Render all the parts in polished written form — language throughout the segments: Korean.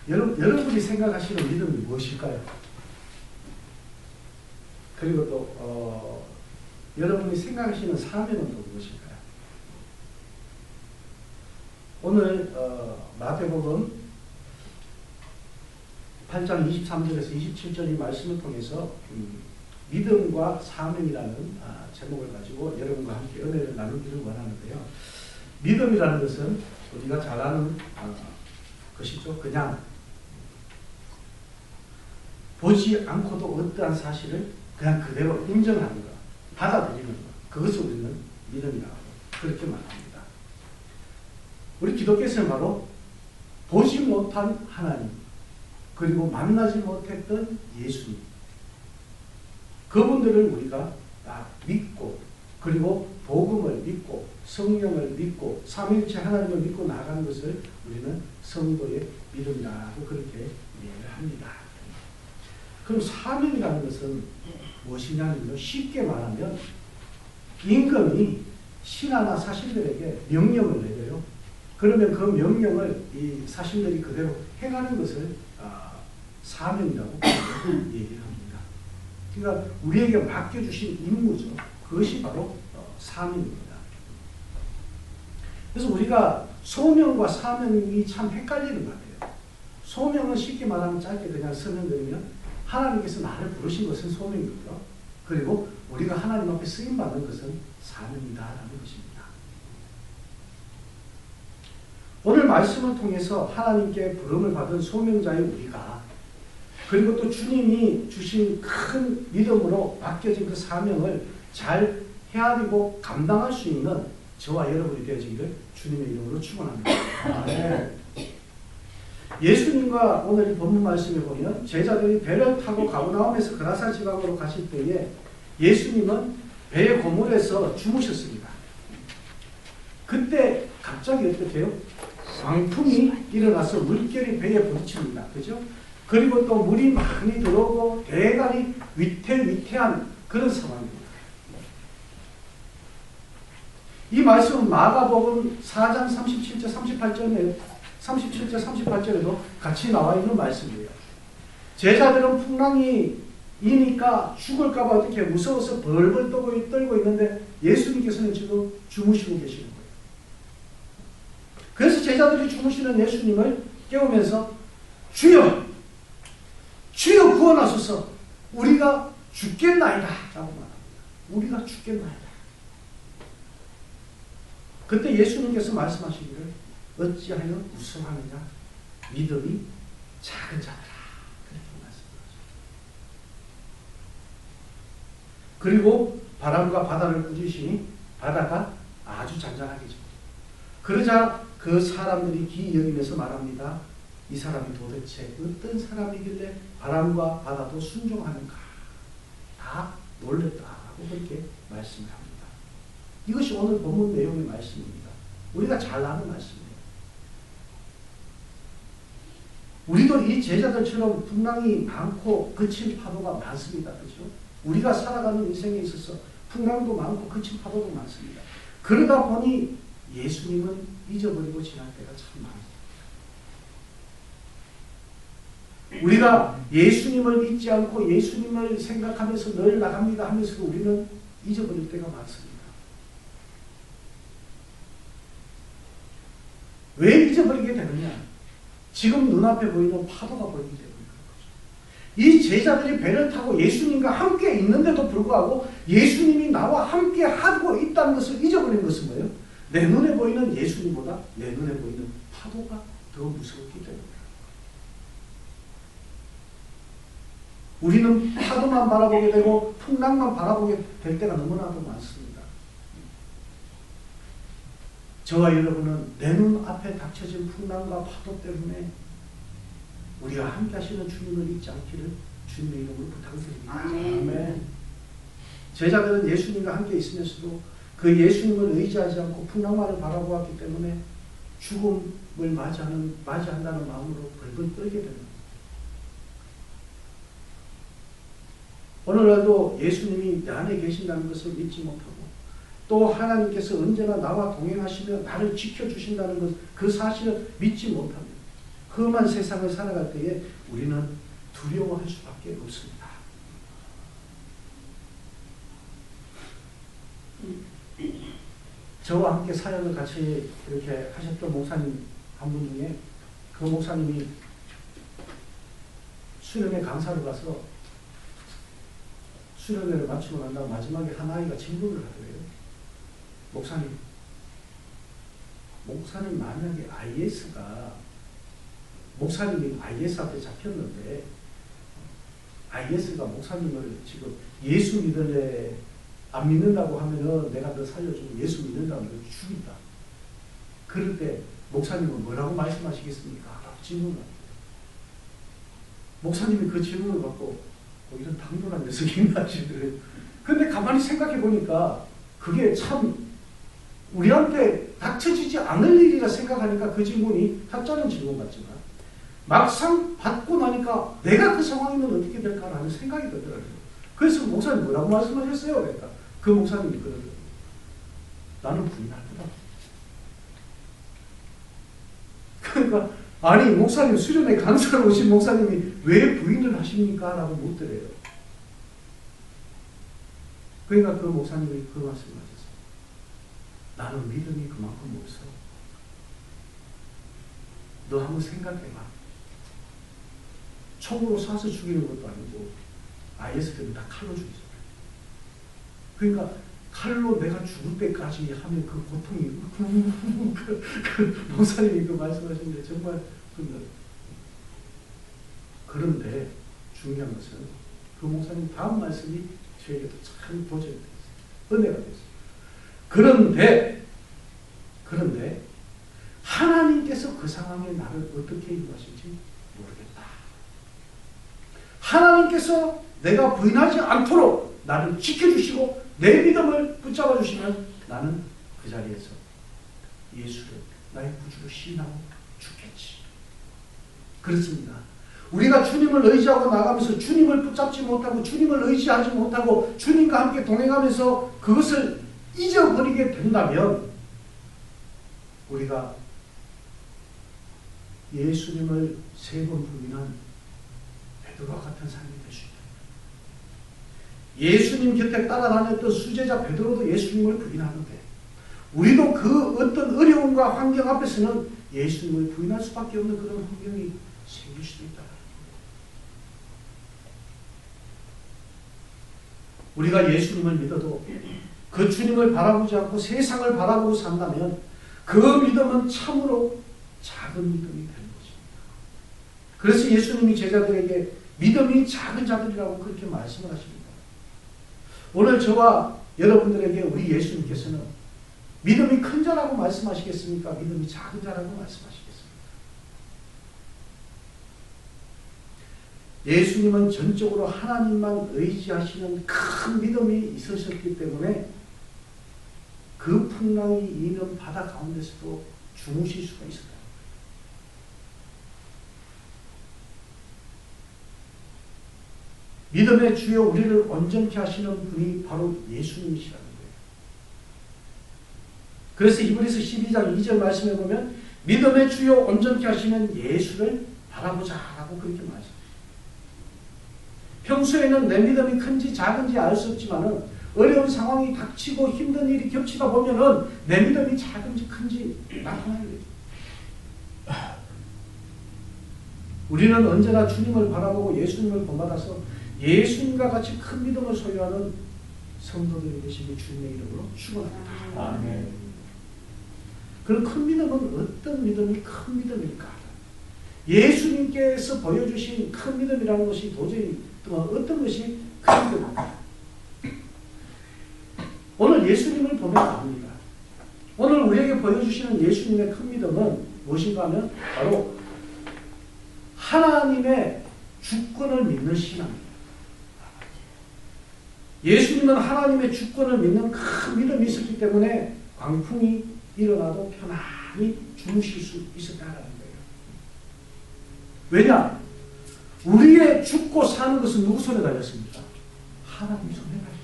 여러분이 생각하시는 믿음이 무엇일까요? 그리고 또 여러분이 생각하시는 사명은 또 무엇일까요? 오늘 마태복음 8장 23절에서 27절 이 말씀을 통해서 믿음과 사명이라는 제목을 가지고 여러분과 함께 은혜를 나누기를 원하는데요. 믿음이라는 것은 우리가 잘 아는 것이죠. 그냥 보지 않고도 어떠한 사실을 그냥 그대로 인정하는 것, 받아들이는 것, 그것을 우리는 믿음이라고 그렇게 말합니다. 우리 기독교에서는 바로 보지 못한 하나님, 그리고 만나지 못했던 예수님, 그분들을 우리가 믿고, 그리고 복음을 믿고, 성령을 믿고, 삼위일체 하나님을 믿고 나가는 것을 우리는 성도의 믿음이라고 그렇게 이해를 합니다. 그럼 사명이라는 것은 무엇이냐면요, 쉽게 말하면 임금이 신하나 사신들에게 명령을 내려요. 그러면 그 명령을 이 사신들이 그대로 행하는 것을 사명이라고 얘기를 합니다. 그러니까 우리에게 맡겨주신 임무죠. 그것이 바로 사명입니다. 그래서 우리가 소명과 사명이 참 헷갈리는 것 같아요. 소명은 쉽게 말하면 짧게 그냥 설명드리면 하나님께서 나를 부르신 것은 소명이고요. 그리고 우리가 하나님 앞에 쓰임받는 것은 사명이다라는 것입니다. 오늘 말씀을 통해서 하나님께 부름을 받은 소명자의 우리가, 그리고 또 주님이 주신 큰 믿음으로 맡겨진 그 사명을 잘 헤아리고 감당할 수 있는 저와 여러분이 되어지기를 주님의 이름으로 축원합니다. 네. 예수님과 오늘 이 본문 말씀에 보면 제자들이 배를 타고 가버나움에서 그라사 지방으로 가실 때에 예수님은 배의 고물에서 주무셨습니다. 그때 갑자기 어떻게 해요? 광풍이 일어나서 물결이 배에 부딪힙니다. 그죠? 그리고 또 물이 많이 들어오고 대단히 위태위태한 그런 상황입니다. 이 말씀은 마가복음 4장 37절 38절에도 같이 나와 있는 말씀이에요. 제자들은 풍랑이 이니까 죽을까봐 어떻게 무서워서 벌벌 떨고 있는데 예수님께서는 지금 주무시고 계시는 거예요. 그래서 제자들이 주무시는 예수님을 깨우면서 주여! 주여 구원하소서! 우리가 죽겠나이다! 라고 말합니다. 우리가 죽겠나이다. 그때 예수님께서 말씀하시기를 어찌하여 우승하느냐? 믿음이 작은 자들아. 그렇게 말씀하셨습니다. 그리고 바람과 바다를 꾸짖으시니 바다가 아주 잔잔하게 집니다. 그러자 그 사람들이 기이 여기면서 말합니다. 이 사람이 도대체 어떤 사람이길래 바람과 바다도 순종하는가? 다 놀랬다라고 그렇게 말씀을 합니다. 이것이 오늘 본문 내용의 말씀입니다. 우리가 잘 아는 말씀이에요. 우리도 이 제자들처럼 풍랑이 많고 거친 파도가 많습니다. 그렇죠? 우리가 살아가는 인생에 있어서 풍랑도 많고 거친 파도도 많습니다. 그러다 보니 예수님은 잊어버리고 지날 때가 참 많습니다. 우리가 예수님을 잊지 않고 예수님을 생각하면서 늘 나갑니다 하면서도 우리는 잊어버릴 때가 많습니다. 왜 잊어버리게 되느냐? 지금 눈앞에 보이는 파도가 보이기 때문에 그런 거죠. 이 제자들이 배를 타고 예수님과 함께 있는데도 불구하고 예수님이 나와 함께 하고 있다는 것을 잊어버린 것은 뭐예요? 내 눈에 보이는 예수님보다 내 눈에 보이는 파도가 더 무섭기 때문에. 우리는 파도만 바라보게 되고 풍랑만 바라보게 될 때가 너무나도 많습니다. 저와 여러분은 내 눈앞에 닥쳐진 풍랑과 파도 때문에 우리와 함께 하시는 주님을 잊지 않기를 주님의 이름으로 부탁드립니다. 아멘. 제자들은 예수님과 함께 있으면서도 그 예수님을 의지하지 않고 풍랑만을 바라보았기 때문에 죽음을 맞이한다는 마음으로 벌벌 떨게 됩니다. 오늘날도 예수님이 내 안에 계신다는 것을 믿지 못하고 또 하나님께서 언제나 나와 동행하시며 나를 지켜주신다는 것, 그 사실을 믿지 못합니다. 험한 세상을 살아갈 때에 우리는 두려워할 수밖에 없습니다. 저와 함께 사역을 같이 이렇게 하셨던 목사님 한 분 중에 그 목사님이 수련회 강사로 가서 수련회를 마치고 난 다음 마지막에 한 아이가 질문을 하더래요. 목사님 만약에 목사님이 IS한테 잡혔는데 IS가 목사님을 지금 예수 믿을래 안 믿는다고 하면은 내가 너 살려주고 예수 믿는다고 너 죽인다. 그럴 때 목사님은 뭐라고 말씀하시겠습니까? 라고 질문을 합니다. 목사님이 그 질문을 받고 이런 당돌한 녀석이 있나 싶더래요. 근데 가만히 생각해 보니까 그게 참 우리한테 닥쳐지지 않을 일이라 생각하니까 그 질문이 타짜는 질문 같지만 막상 받고 나니까 내가 그 상황이면 어떻게 될까라는 생각이 들더라고요. 그래서 목사님 뭐라고 말씀하셨어요? 그러니까 그 목사님이 그러더라고요. 나는 부인할 거다. 그러니까 아니 목사님 수련회 강사로 오신 목사님이 왜 부인을 하십니까? 라고 묻더래요. 그러니까 그 목사님이 그 말씀을 하셨어요. 나는 믿음이 그만큼 없어. 너 한번 생각해봐. 총으로 쏴서 죽이는 것도 아니고 IS들은 다 칼로 죽이잖아요. 그러니까 칼로 내가 죽을 때까지 하면 그 고통이 그 목사님이 그 말씀하시는데 정말 그런데 중요한 것은 그 목사님 다음 말씀이 저에게도 참 도전이 됐어요. 은혜가 됐어요. 그런데 하나님께서 그 상황에 나를 어떻게 인도하실지 모르겠다. 하나님께서 내가 부인하지 않도록 나를 지켜주시고 내 믿음을 붙잡아 주시면 나는 그 자리에서 예수를 나의 구주로 시인하고 죽겠지. 그렇습니다. 우리가 주님을 의지하고 나가면서 주님을 붙잡지 못하고 주님을 의지하지 못하고 주님과 함께 동행하면서 그것을 잊어버리게 된다면 우리가 예수님을 3번 부인한 베드로와 같은 삶이 될 수 있다. 예수님 곁에 따라다녔던 수제자 베드로도 예수님을 부인하는데 우리도 그 어떤 어려움과 환경 앞에서는 예수님을 부인할 수밖에 없는 그런 환경이 생길 수도 있다. 우리가 예수님을 믿어도 그 주님을 바라보지 않고 세상을 바라보고 산다면 그 믿음은 참으로 작은 믿음이 되는 것입니다. 그래서 예수님이 제자들에게 믿음이 작은 자들이라고 그렇게 말씀을 하십니다. 오늘 저와 여러분들에게 우리 예수님께서는 믿음이 큰 자라고 말씀하시겠습니까? 믿음이 작은 자라고 말씀하시겠습니까? 예수님은 전적으로 하나님만 의지하시는 큰 믿음이 있으셨기 때문에 그 풍랑이 있는 바다 가운데서도 주무실 수가 있었다. 믿음의 주여 우리를 온전케 하시는 분이 바로 예수님이시라는 거예요. 그래서 히브리서 12장 2절 말씀에 보면 믿음의 주여 온전케 하시는 예수를 바라보자라고 그렇게 말씀합니다. 평소에는 내 믿음이 큰지 작은지 알 수 없지만은 어려운 상황이 닥치고 힘든 일이 겹치다 보면은 내 믿음이 작은지 큰지 나타나게 되죠. 우리는 언제나 주님을 바라보고 예수님을 본받아서 예수님과 같이 큰 믿음을 소유하는 성도들이 되시기 주님의 이름으로 축원합니다. 아멘. 그럼 큰 믿음은 어떤 믿음이 큰 믿음일까? 예수님께서 보여주신 큰 믿음이라는 것이 도저히 어떤 것이 큰 믿음일까? 오늘 예수님을 보면 압니다. 오늘 우리에게 보여주시는 예수님의 큰 믿음은 무엇인가 하면 바로 하나님의 주권을 믿는 신앙입니다. 예수님은 하나님의 주권을 믿는 큰 믿음이 있었기 때문에 광풍이 일어나도 편안히 주무실 수 있었다는 거예요. 왜냐? 우리의 죽고 사는 것은 누구 손에 달렸습니까? 하나님 손에 달렸습니다.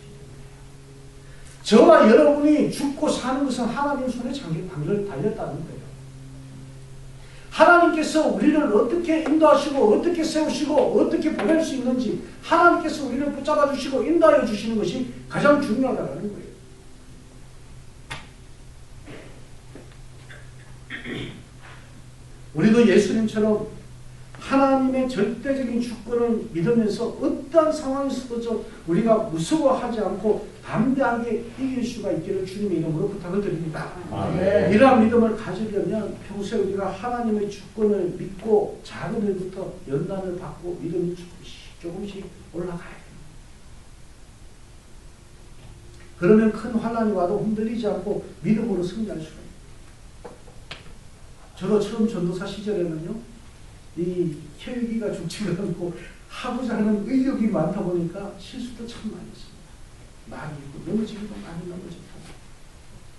저와 여러분이 죽고 사는 것은 하나님 손에 달렸다는 거예요. 하나님께서 우리를 어떻게 인도하시고 어떻게 세우시고 어떻게 보낼 수 있는지 하나님께서 우리를 붙잡아 주시고 인도하여 주시는 것이 가장 중요하다는 거예요. 우리도 예수님처럼 하나님의 절대적인 주권을 믿으면서 어떠한 상황에서도 우리가 무서워하지 않고 담대하게 이길 수가 있기를 주님의 이름으로 부탁을 드립니다. 아멘. 이러한 믿음을 가지려면 평소에 우리가 하나님의 주권을 믿고 작은 일부터 연단을 받고 믿음이 조금씩 올라가야 됩니다. 그러면 큰 환난이 와도 흔들리지 않고 믿음으로 승리할 수가 있습니다. 저도 처음 전도사 시절에는요, 이 혈기가 죽지가 않고 하고자 하는 의욕이 많다 보니까 실수도 참 많이 했습니다. 많이 있고 넘어지기도 많이 넘어졌고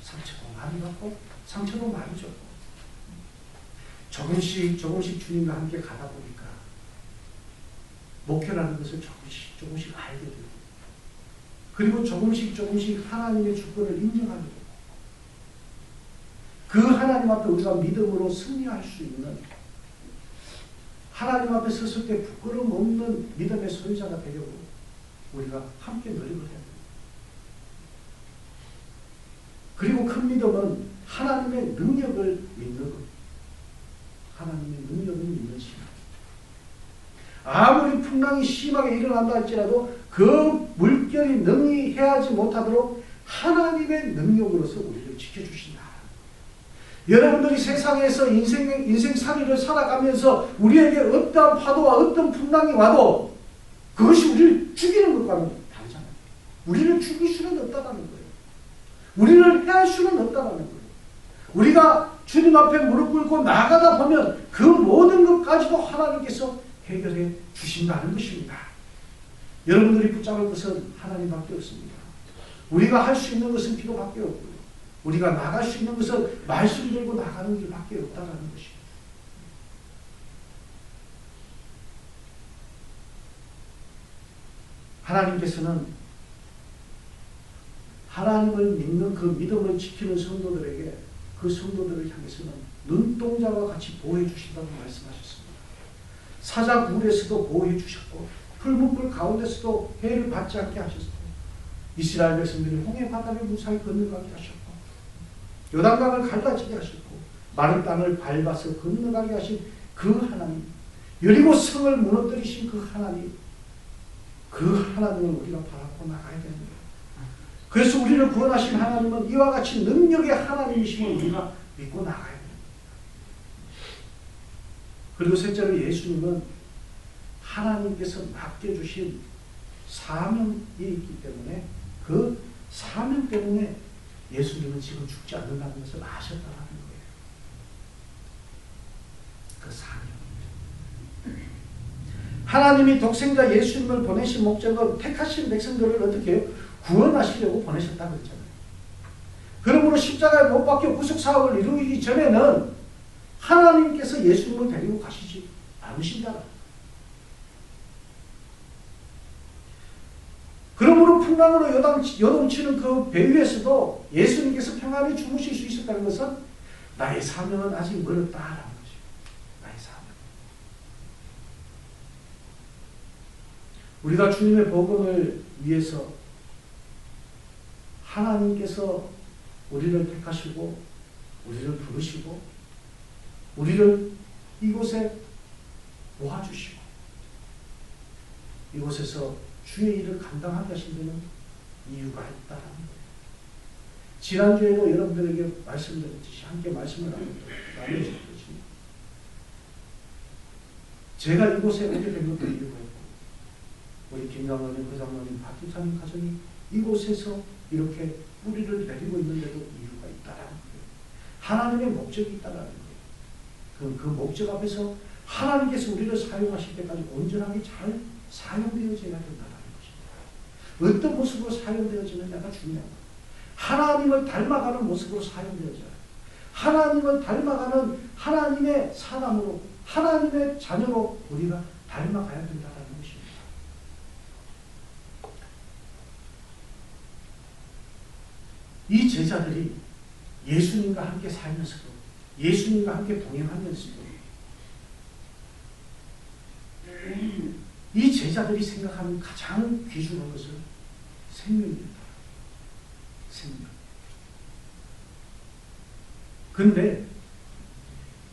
상처도 많이 받고 상처도 많이 줬고 조금씩 주님과 함께 가다 보니까 목회라는 것을 조금씩 알게 되고 그리고 조금씩 하나님의 주권을 인정하게 되고 그 하나님 앞에 우리가 믿음으로 승리할 수 있는 하나님 앞에 섰을 때 부끄러움 없는 믿음의 소유자가 되려고 우리가 함께 노력을 해야 됩니다. 그리고 큰 믿음은 하나님의 능력을 믿는 것. 하나님의 능력을 믿는 신앙. 아무리 풍랑이 심하게 일어난다 할지라도 그 물결이 능히 해하지 못하도록 하나님의 능력으로서 우리를 지켜주신다. 여러분들이 세상에서 인생살이를 살아가면서 우리에게 어떠한 파도와 어떤 풍랑이 와도 그것이 우리를 죽이는 것과는 다르잖아요. 우리를 죽일 수는 없다는 거예요. 우리를 해할 수는 없다는 거예요. 우리가 주님 앞에 무릎 꿇고 나가다 보면 그 모든 것까지도 하나님께서 해결해 주신다는 것입니다. 여러분들이 붙잡을 것은 하나님밖에 없습니다. 우리가 할 수 있는 것은 기도밖에 없고요. 우리가 나갈 수 있는 것은 말씀 들고 나가는 길밖에 없다는 것입니다. 하나님께서는 하나님을 믿는 그 믿음을 지키는 성도들에게 그 성도들을 향해서는 눈동자와 같이 보호해 주신다고 말씀하셨습니다. 사자굴에서도 보호해 주셨고 풀문불 가운데서도 해를 받지 않게 하셨고 이스라엘 백성들이 홍해 바다를 무사히 건너가게 하셨고 요단강을 갈라지게 하셨고 마른 땅을 밟아서 건너가게 하신 그 하나님, 여리고 성을 무너뜨리신 그 하나님, 그 하나님을 우리가 바라고 나가야 됩니다. 그래서 우리를 구원하신 하나님은 이와 같이 능력의 하나님이심을 우리가 믿고 나가야 됩니다. 그리고 셋째로 예수님은 하나님께서 맡겨주신 사명이 있기 때문에 그 사명 때문에 예수님은 지금 죽지 않는다는 것을 아셨다는 거예요. 그 사명입니다. 하나님이 독생자 예수님을 보내신 목적은 택하신 백성들을 어떻게 해요? 구원하시려고 보내셨다고 했잖아요. 그러므로 십자가에 못 박혀 구속사업을 이루기 전에는 하나님께서 예수님을 데리고 가시지 않으신다. 그러므로 풍랑으로 요동치는 그 배 위에서도 예수님께서 평안히 주무실 수 있었다는 것은 나의 사명은 아직 멀었다라는 것이죠. 나의 사명. 우리가 주님의 복음을 위해서 하나님께서 우리를 택하시고 우리를 부르시고 우리를 이곳에 모아주시고 이곳에서 주의 일을 감당하게 하신 데는 이유가 있다는 거예요. 지난주에도 여러분들에게 말씀드렸듯이 함께 말씀을 나누셨듯이 제가 이곳에 오게 된 것도 이유가 있고 우리 김장로님, 부장로님, 박기사님 가정이 이곳에서 이렇게 뿌리를 내리고 있는데도 이유가 있다는 거예요. 하나님의 목적이 있다는 거예요. 그럼 그 목적 앞에서 하나님께서 우리를 사용하실 때까지 온전하게 잘 사용되어져야 된다는 것입니다. 어떤 모습으로 사용되어지느냐가 중요합니다. 하나님을 닮아가는 모습으로 사용되어져요. 하나님을 닮아가는 하나님의 사람으로, 하나님의 자녀로 우리가 닮아가야 된다는 것입니다. 이 제자들이 예수님과 함께 살면서도, 예수님과 함께 동행하면서도 제자들이 생각하는 가장 귀중한 것은 생명입니다. 생명. 그런데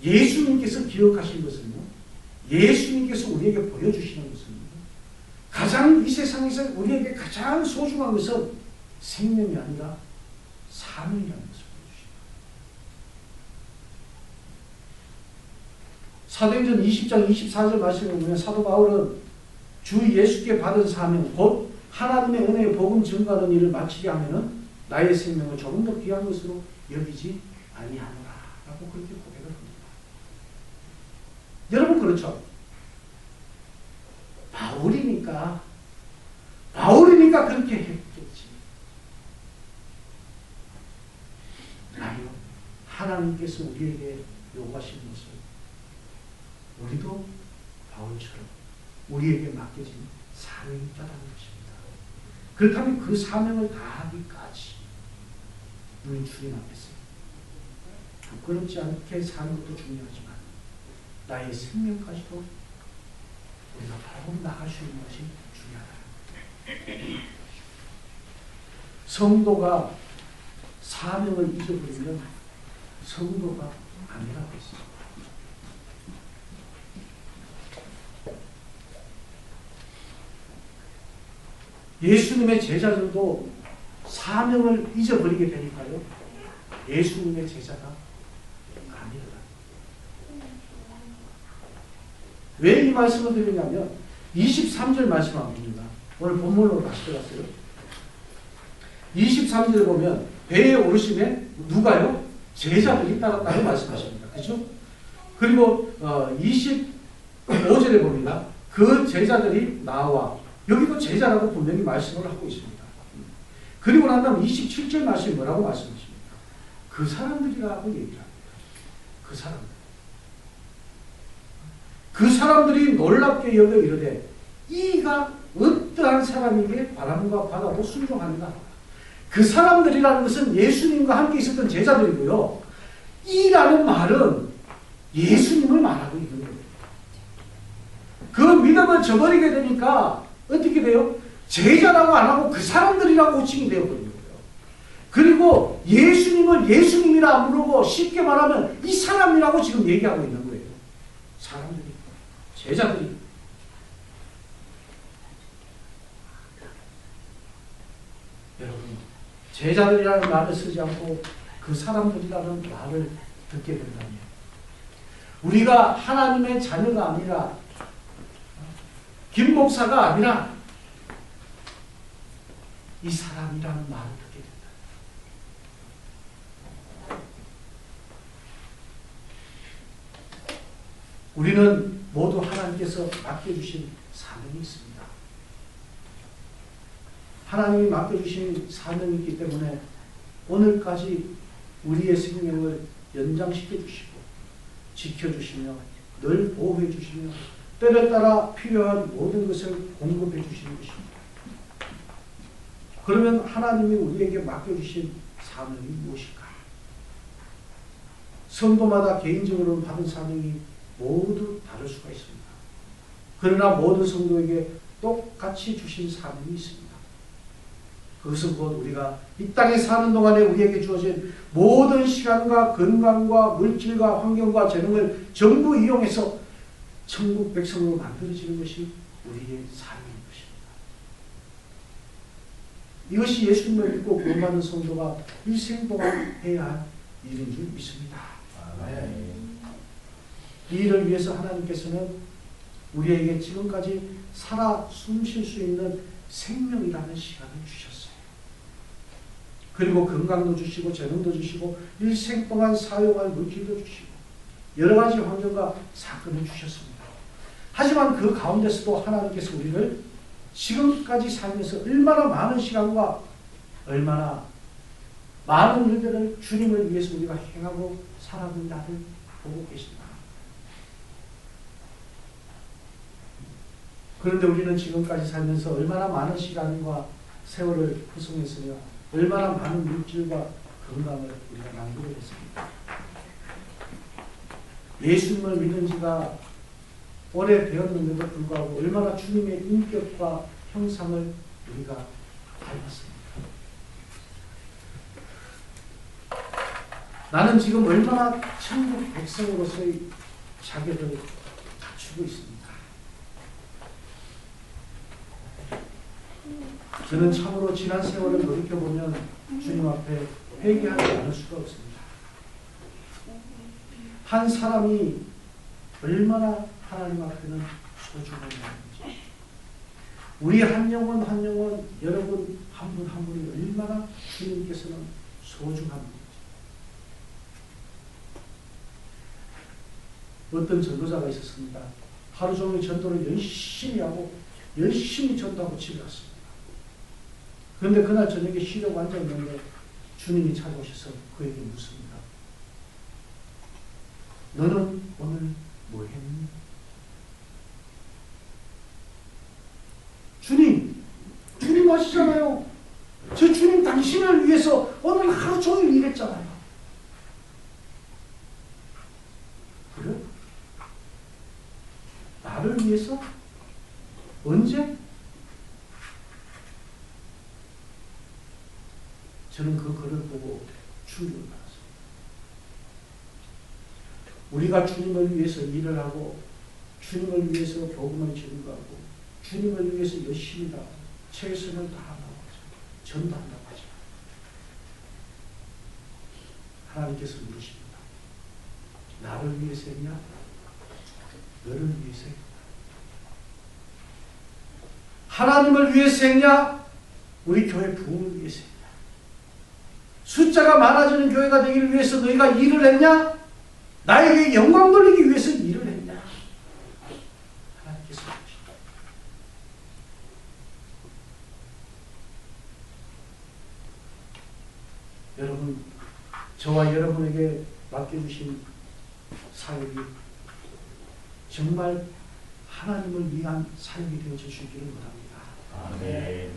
예수님께서 기억하신 것은요, 예수님께서 우리에게 보여주시는 것은 가장 이 세상에서 우리에게 가장 소중한 것은 생명이 아니라 사명이라는 것을 보여주십니다. 사도행전 20장 24절 말씀을 보면 사도 바울은 주 예수께 받은 사명 곧 하나님의 은혜의 복음 증거하는 일을 마치게 하면은 나의 생명을 조금 더 귀한 것으로 여기지 아니하노라 라고 그렇게 고백을 합니다. 여러분 그렇죠? 바울이니까 그렇게 했겠지. 아니요. 하나님께서 우리에게 요구하신 것을 우리도 바울처럼 우리에게 맡겨진 사명이 있다는 것입니다. 그렇다면 그 사명을 다하기까지 우리 주님 앞에서 부끄럽지 않게 사는 것도 중요하지만 나의 생명까지도 우리가 바로 나갈 수 있는 것이 중요하다. 성도가 사명을 잊어버리면 성도가 아니라고 했습니다. 예수님의 제자들도 사명을 잊어버리게 되니까요, 예수님의 제자가 아니라. 왜 이 말씀을 드리냐면 23절 말씀합니다. 오늘 본문으로 다시 들어갔어요. 23절에 보면 배에 오르심에 누가요? 제자들이 따랐다고 말씀하십니다. 그렇죠? 그리고 25절에 봅니다. 그 제자들이 나와, 여기도 제자라고 분명히 말씀을 하고 있습니다. 그리고 난 다음 27절 말씀이 뭐라고 말씀하십니까? 그 사람들이라고 얘기를 합니다. 그 사람들. 그 사람들이 놀랍게 여겨 이르되 이가 어떠한 사람에게 바람과 바다도 순종하는가. 그 사람들이라는 것은 예수님과 함께 있었던 제자들이고요. 이라는 말은 예수님을 말하고 있는 거예요. 그 믿음을 저버리게 되니까 어떻게 돼요? 제자라고 안 하고 그 사람들이라고 호칭이 되어버리는 거예요. 그리고 예수님을 예수님이라 안 부르고 쉽게 말하면 이 사람이라고 지금 얘기하고 있는 거예요. 사람들이. 제자들이. 여러분, 제자들이라는 말을 쓰지 않고 그 사람들이라는 말을 듣게 된다면 우리가 하나님의 자녀가 아니라 김 목사가 아니라 이 사람이라는 말을 듣게 된다. 우리는 모두 하나님께서 맡겨주신 사명이 있습니다. 하나님이 맡겨주신 사명이 있기 때문에 오늘까지 우리의 생명을 연장시켜 주시고 지켜주시며 늘 보호해 주시며 때에 따라 필요한 모든 것을 공급해 주시는 것입니다. 그러면 하나님이 우리에게 맡겨주신 사명이 무엇일까? 성도마다 개인적으로 받은 사명이 모두 다를 수가 있습니다. 그러나 모든 성도에게 똑같이 주신 사명이 있습니다. 그것은 곧 우리가 이 땅에 사는 동안에 우리에게 주어진 모든 시간과 건강과 물질과 환경과 재능을 전부 이용해서 천국 백성으로 만들어지는 것이 우리의 삶인 것입니다. 이것이 예수님을 믿고 구원받은 성도가 일생 동안 해야 할 일인 줄 믿습니다. 이 일을 위해서 하나님께서는 우리에게 지금까지 살아 숨 쉴 수 있는 생명이라는 시간을 주셨어요. 그리고 건강도 주시고 재능도 주시고 일생 동안 사용할 물질도 주시고 여러 가지 환경과 사건을 주셨습니다. 하지만 그 가운데서도 하나님께서 우리를 지금까지 살면서 얼마나 많은 시간과 얼마나 많은 일들을 주님을 위해서 우리가 행하고 살아간다를 보고 계십니다. 그런데 우리는 지금까지 살면서 얼마나 많은 시간과 세월을 구성했으며 얼마나 많은 물질과 건강을 우리가 낭비했습니까? 예수님을 믿은 지가 오래 배웠는데도 불구하고 얼마나 주님의 인격과 형상을 우리가 닮았습니까? 나는 지금 얼마나 천국 백성으로서의 자격을 갖추고 있습니까? 저는 참으로 지난 세월을 돌이켜보면 주님 앞에 회개하지 않을 수가 없습니다. 한 사람이 얼마나 하나님 앞에는 소중한 마음인지, 우리 한 영혼 한 영혼, 여러분 한 분 한 분이 얼마나 주님께서는 소중한 분인지. 어떤 전도자가 있었습니다. 하루 종일 전도를 열심히 하고 열심히 전도하고 집에 왔습니다. 그런데 그날 저녁에 쉬려고 앉아있는데 주님이 찾아오셔서 그에게 묻습니다. 너는 오늘 뭐 했니? 주님 아시잖아요. 저 주님 당신을 위해서 오늘 하루 종일 일했잖아요. 그래? 나를 위해서? 언제? 저는 그 글을 보고 충격을 받았습니다. 우리가 주님을 위해서 일을 하고 주님을 위해서 복음을 증거하고 주님을 위해서 열심히 하고 최선을 다한다고 하죠. 전도한다고 하죠. 하나님께서 물으십니다. 나를 위해서 했냐? 너를 위해서 했냐? 하나님을 위해서 했냐? 우리 교회 부흥을 위해서 했냐? 숫자가 많아지는 교회가 되기를 위해서 너희가 일을 했냐? 나에게 영광 돌리기 위해서 일을 했냐? 하나님께서 물으십니다. 여러분, 저와 여러분에게 맡겨주신 사역이 정말 하나님을 위한 사역이 되어 주시기를 원합니다. 아멘.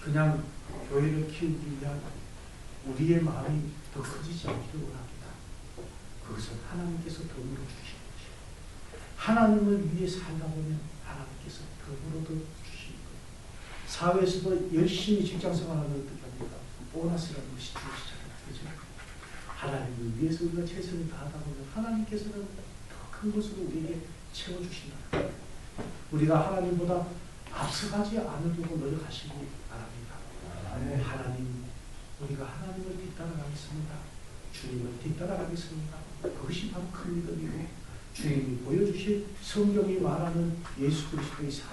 그냥 교회를 키우기 위한 우리의 마음이 더 커지지 않기를 원합니다. 그것은 하나님께서 덤으로 주시는 것이고, 하나님을 위해 살다 보면 하나님께서 덤으로 더 주시는 거예요. 사회에서도 열심히 직장생활하는 어떻게 합니까? 보너스라는 것이 주어지잖아요. 그죠? 하나님을 위해서 우리가 최선을 다하다 보면 하나님께서는 더 큰 것으로 우리에게 채워주신다. 우리가 하나님보다 앞서가지 않으려고 노력하시기 바랍니다. 하나님, 우리가 하나님을 뒤따라가겠습니다. 주님을 뒤따라가겠습니다. 그것이 바로 큰 믿음이고 주님이 보여주실 성경이 말하는 예수 그리스도의 삶,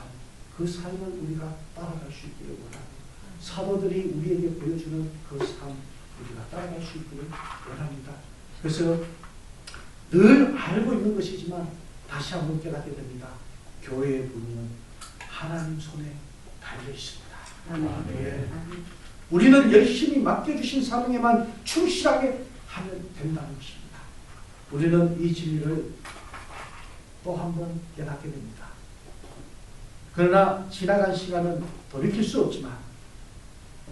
그 삶을 우리가 따라갈 수 있기를 원합니다. 사도들이 우리에게 보여주는 그 삶, 우리가 따라갈 수 있기를 원합니다. 그래서 늘 알고 있는 것이지만 다시 한번 깨닫게 됩니다. 교회의 분은 하나님 손에 달려 있습니다. 아멘. 우리는 열심히 맡겨주신 사명에만 충실하게 하면 된다는 것입니다. 우리는 이 진리를 또 한 번 깨닫게 됩니다. 그러나 지나간 시간은 돌이킬 수 없지만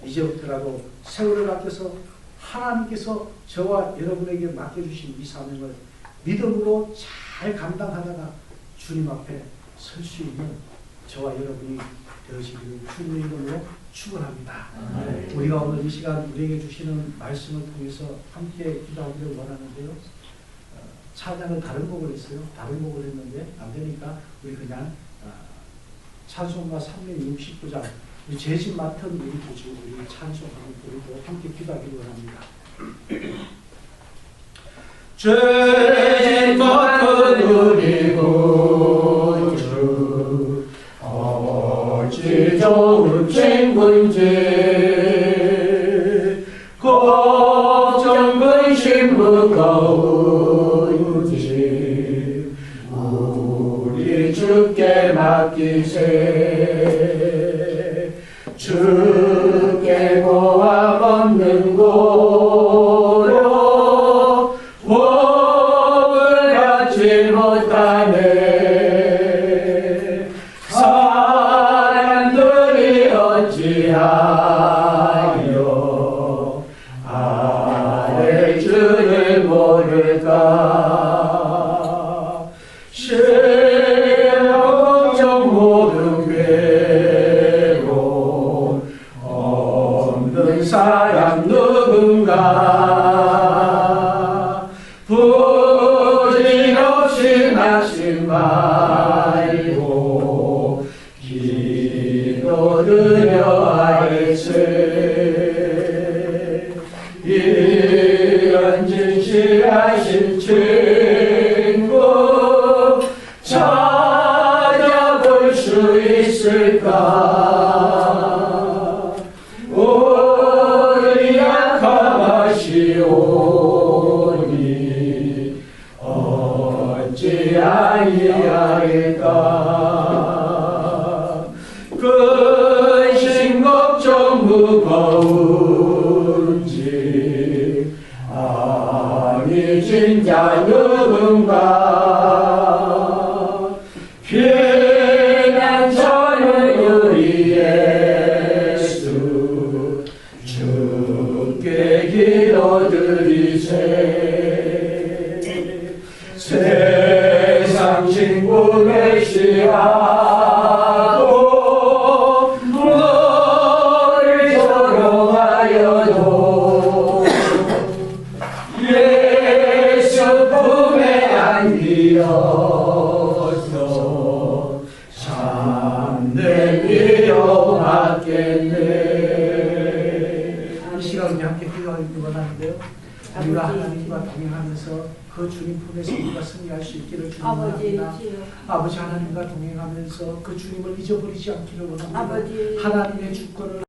이제부터라도 세월을 아껴서 하나님께서 저와 여러분에게 맡겨주신 이 사명을 믿음으로 잘 감당하다가 주님 앞에 설 수 있는 저와 여러분이 되어지기를 주님의 이름으로 축원합니다. 우리가 오늘 이 시간 우리에게 주시는 말씀을 통해서 함께 기도하기를 원하는데요. 찬양을 다른 곡을 했어요. 다른 곡을 했는데 안 되니까 우리 그냥 찬송가 369장 우리 재진 맡은 우리 부주 우리 찬송하는 우리도 함께 기도하기를 원합니다. 죄진 맡은 우리 구주 어찌 좋은 친구인지 걱정 근심 무거운지 우리 주께 맡기세. 주께 고함 없는 고로 복을 받지 못하네. 사람들이 어찌하여 아래 주를 모를까. 하지 말고 기도드려 할세. 이런 진실하신 친구 찾아볼 수 있을까? 우리 약함하시오니 어찌 아니하리까? 근심 걱정 무거운지 아니 진짜 누군가 피난처는 우리 예수 주께 기도드리세. 세상 친구 계시하고 너를 조롱하여도 예수 품에 안기어서 참된 위로받겠네. 이 시간 우리 함께 기도하기 원하는데요. 우리가 하나님과 동행하면서 그 주님 품에서 우리가 승리할 수 있기를 주님합니다. 아버지 하나님과 동행하면서 그 주님을 잊어버리지 않기를 원합니다. 하나님의 주권을